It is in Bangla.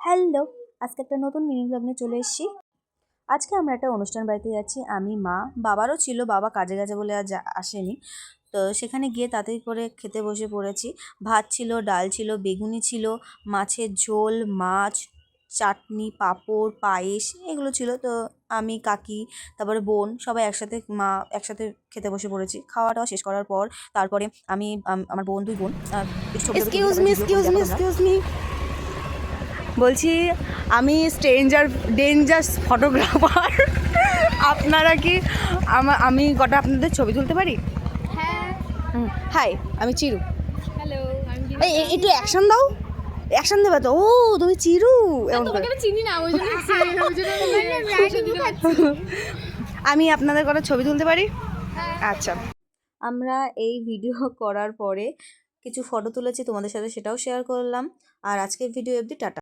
হ্যালো, আজকে একটা নতুন মিনি ব্লগ নিয়ে চলে এসেছি। আজকে আমরা একটা অনুষ্ঠান বাড়িতে যাচ্ছি, আমি, মা, বাবারও ছিল, বাবা কাজে গেছে বলে আজ আসেনি। তো সেখানে গিয়ে তাড়াতাড়ি করে খেতে বসে পড়েছি। ভাত ছিল, ডাল ছিল, বেগুনি ছিল, মাছের ঝোল, মাছ, চাটনি, পাঁপড়, পায়েস এগুলো ছিল। তো আমি, কাকি, তারপরে বোন সবাই একসাথে, মা একসাথে খেতে বসে পড়েছি। খাওয়াটাও শেষ করার পর তারপরে আমি আমার বোন, দুই বোন একটু ছবি টবি তুলি, তারপরে ভিডিও করে দেখো তোমরা। বলছি আমি ডেঞ্জার ফটোগ্রাফার। আপনারা কি আমি কটা আপনাদের ছবি তুলতে পারি? হ্যাঁ। হাই, আমি চিরু। হ্যালো, এই একটু অ্যাকশন দাও, অ্যাকশন দেবে তো। ও তুমি চিরু, এমন করে। তোমাকে চিনি না, ওই জন্য আমি আপনাদের কটা ছবি তুলতে পারি? আচ্ছা। আমরা এই ভিডিও করার পরে কিছু ফটো তুলেছি তোমাদের সাথে, সেটাও শেয়ার করলাম। আর আজকের ভিডিও অবধি, টাটা।